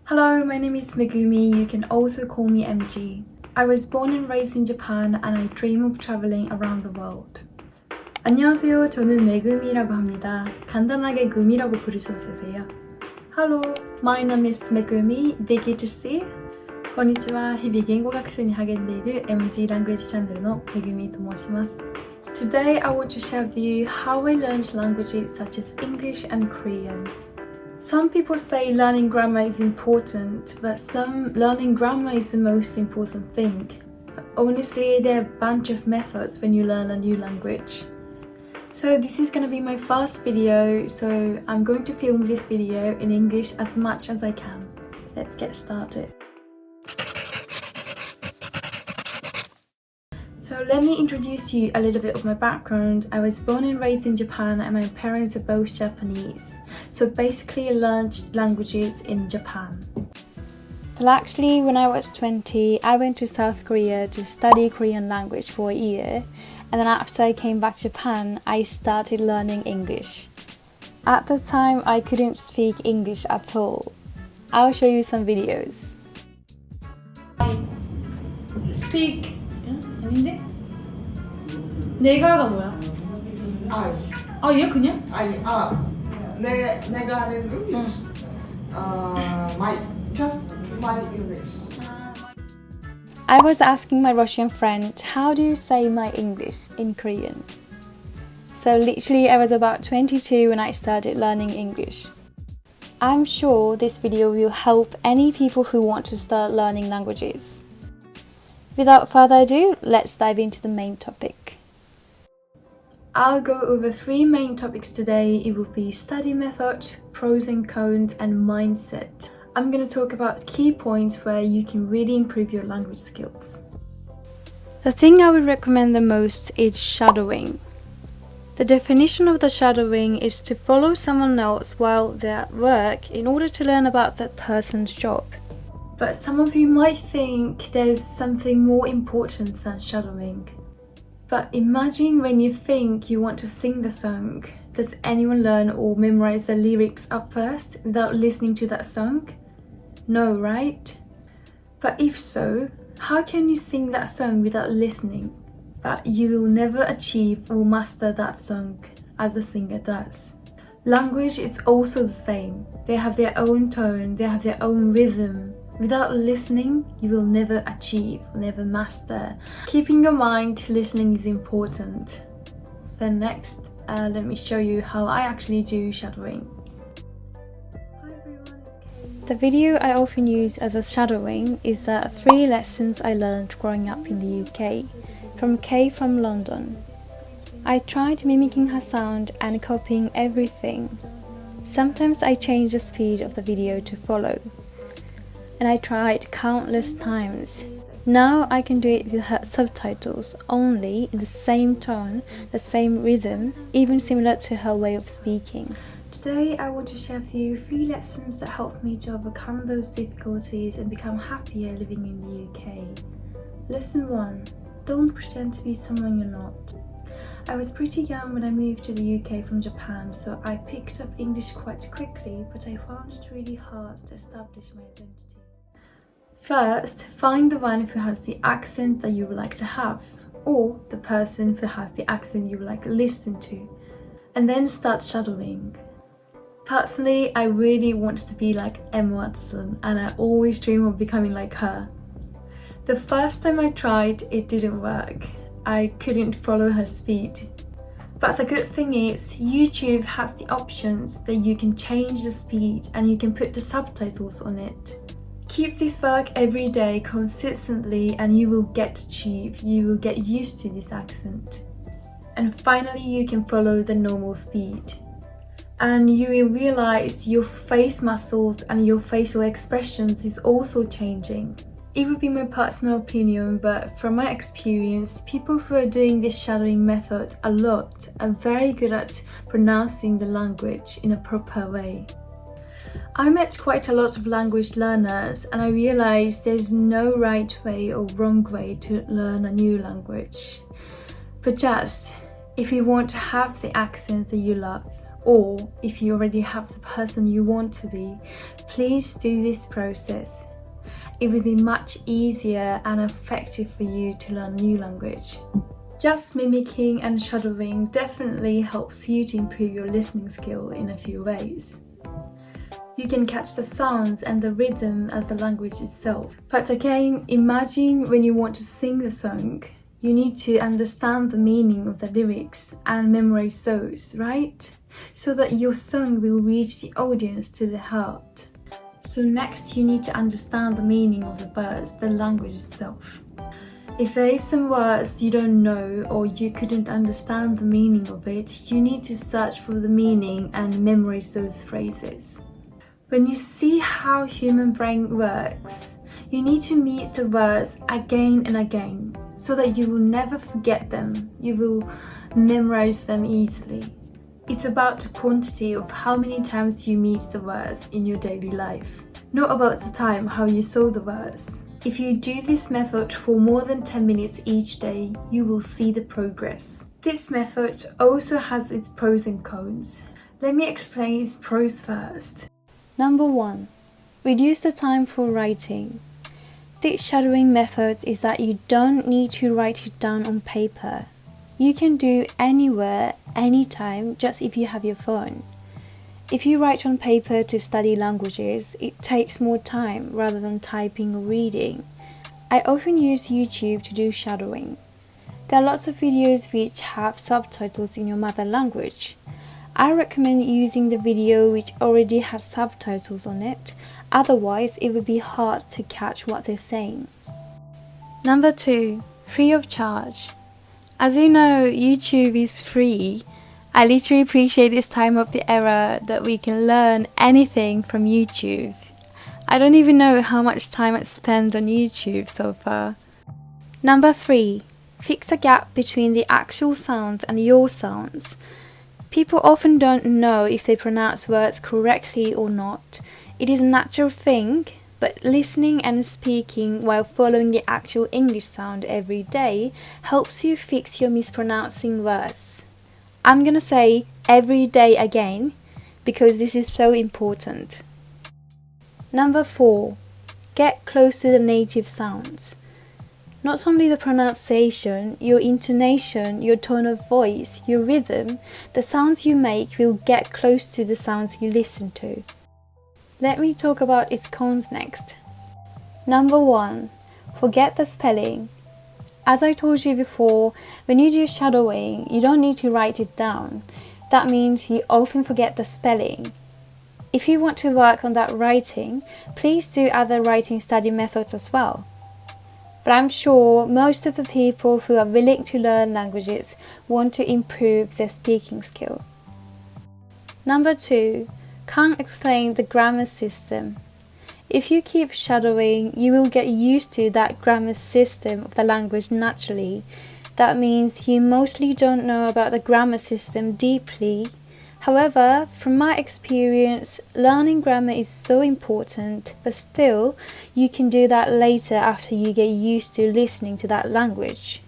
Hello, my name is Megumi. You can also call me MG. I was born and raised in Japan and I dream of traveling around the world. 안녕하세요. 저는 메구미라고 합니다. 간단하게 구미라고 부르셔도 되세요. Hello, my name is Megumi. Big to see. こんにちは。日々言語学習に励んでいる MG ラングエッジチャンネルのめぐみと申します。Today I want to share with you how I learned languages such as English and Korean. Some people say learning grammar is important, but learning grammar is the most important thing. But honestly, there are a bunch of methods when you learn a new language. So this is going to be my first video, so I'm going to film this video in English as much as I can. Let's get started. So let me introduce you a little bit of my background. I was born and raised in Japan and my parents are both Japanese. So basically I learned languages in Japan. Well, actually when I was 20, I went to South Korea to study Korean language for a year. And then after I came back to Japan, I started learning English. At the time, I couldn't speak English at all. I'll show you some videos. I speak... 아닌데? 내가가 뭐야? 얘 그냥? 내가 하는 English. Just my English. I was asking my Russian friend, how do you say my English in Korean? So literally I was about 22 when I started learning English. I'm sure this video will help any people who want to start learning languages. Without further ado, let's dive into the main topic. I'll go over 3 main topics today. It will be study method, pros and cons, and mindset. I'm going to talk about key points where you can really improve your language skills. The thing I would recommend the most is shadowing. The definition of the shadowing is to follow someone else while they're at work in order to learn about that person's job. But some of you might think there's something more important than shadowing. But imagine when you think you want to sing the song. Does anyone learn or memorize the lyrics up first without listening to that song? No, right? But if so, how can you sing that song without listening? But you will never achieve or master that song as the singer does. Language is also the same. They have their own tone, they have their own rhythm. Without listening, you will never achieve, never master. Keeping your mind to listening is important. Then next, let me show you how I actually do shadowing. Hi everyone, it's Kay. The video I often use as a shadowing is the 3 lessons I learned growing up in the UK, from Kay from London. I tried mimicking her sound and copying everything. Sometimes I change the speed of the video to follow. And I tried countless times. Now I can do it with her subtitles, only in the same tone, the same rhythm, even similar to her way of speaking. Today I want to share with you 3 lessons that helped me to overcome those difficulties and become happier living in the UK. Lesson 1. Don't pretend to be someone you're not. I was pretty young when I moved to the UK from Japan, so I picked up English quite quickly, but I found it really hard to establish my identity. First, find the one who has the accent that you would like to have, or the person who has the accent you would like to listen to, and then start shadowing. Personally, I really wanted to be like Emma Watson, and I always dream of becoming like her. The first time I tried, it didn't work. I couldn't follow her speed. But the good thing is, YouTube has the options that you can change the speed and you can put the subtitles on it. Keep this work every day consistently and you will get used to this accent. And finally you can follow the normal speed. And you will realize your face muscles and your facial expressions is also changing. It would be my personal opinion, but from my experience, people who are doing this shadowing method a lot are very good at pronouncing the language in a proper way. I met quite a lot of language learners and I realized there's no right way or wrong way to learn a new language. But just, if you want to have the accents that you love, or if you already have the person you want to be, please do this process. It will be much easier and effective for you to learn a new language. Just mimicking and shadowing definitely helps you to improve your listening skill in a few ways. You can catch the sounds and the rhythm as the language itself. But again, imagine when you want to sing the song, you need to understand the meaning of the lyrics and memorize those, right? So that your song will reach the audience to the heart. So next you need to understand the meaning of the words, the language itself. If there is some words you don't know or you couldn't understand the meaning of it, you need to search for the meaning and memorize those phrases. When you see how human brain works, you need to meet the words again and again so that you will never forget them. You will memorize them easily. It's about the quantity of how many times you meet the words in your daily life, not about the time how you saw the words. If you do this method for more than 10 minutes each day, you will see the progress. This method also has its pros and cons. Let me explain its pros first. Number 1. Reduce the time for writing. This shadowing method is that you don't need to write it down on paper. You can do anywhere, anytime, just if you have your phone. If you write on paper to study languages, it takes more time rather than typing or reading. I often use YouTube to do shadowing. There are lots of videos which have subtitles in your mother language. I recommend using the video which already has subtitles on it, otherwise it would be hard to catch what they're saying. Number 2. Free of charge. As you know, YouTube is free. I literally appreciate this time of the era that we can learn anything from YouTube. I don't even know how much time I spent on YouTube so far. Number 3. Fix a gap between the actual sounds and your sounds. People often don't know if they pronounce words correctly or not. It is a natural thing, but listening and speaking while following the actual English sound every day helps you fix your mispronouncing words. I'm gonna say every day again because this is so important. Number 4. Get close to the native sounds. Not only the pronunciation, your intonation, your tone of voice, your rhythm, the sounds you make will get close to the sounds you listen to. Let me talk about its cons next. Number 1. Forget the spelling. As I told you before, when you do shadowing, you don't need to write it down. That means you often forget the spelling. If you want to work on that writing, please do other writing study methods as well. But I'm sure most of the people who are willing to learn languages want to improve their speaking skill. Number 2. Can't explain the grammar system. If you keep shadowing, you will get used to that grammar system of the language naturally. That means you mostly don't know about the grammar system deeply. However, from my experience, learning grammar is so important, but still, you can do that later after you get used to listening to that language.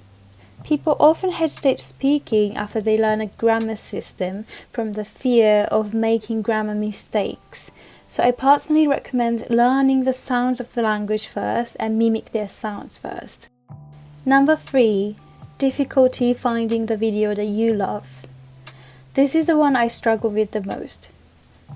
People often hesitate speaking after they learn a grammar system from the fear of making grammar mistakes. So I personally recommend learning the sounds of the language first and mimic their sounds first. Number 3. Difficulty finding the video that you love. This is the one I struggle with the most.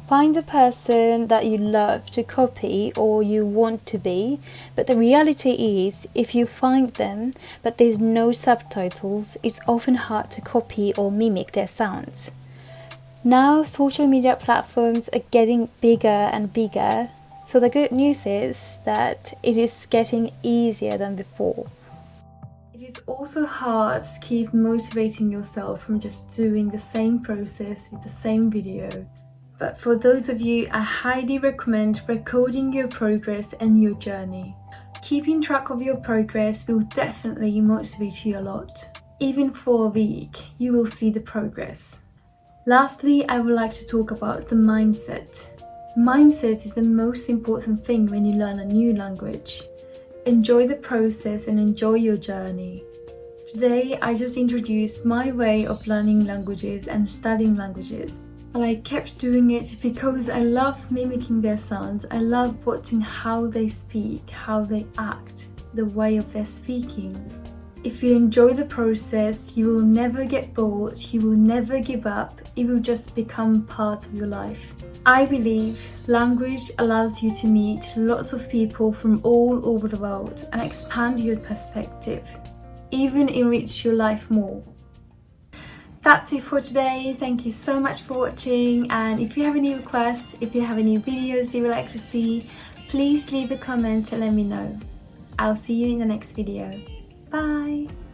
Find the person that you love to copy or you want to be, but the reality is, if you find them but there's no subtitles, it's often hard to copy or mimic their sounds. Now social media platforms are getting bigger and bigger, so the good news is that it is getting easier than before. It is also hard to keep motivating yourself from just doing the same process with the same video. But for those of you, I highly recommend recording your progress and your journey. Keeping track of your progress will definitely motivate you a lot. Even for a week, you will see the progress. Lastly, I would like to talk about the mindset. Mindset is the most important thing when you learn a new language. Enjoy the process and enjoy your journey. Today, I just introduced my way of learning languages and studying languages. And I kept doing it because I love mimicking their sounds. I love watching how they speak, how they act, the way of their speaking. If you enjoy the process, you will never get bored, you will never give up, it will just become part of your life. I believe language allows you to meet lots of people from all over the world and expand your perspective, even enrich your life more. That's it for today. Thank you so much for watching, and if you have any requests, if you have any videos you would like to see, please leave a comment and let me know. I'll see you in the next video. Bye!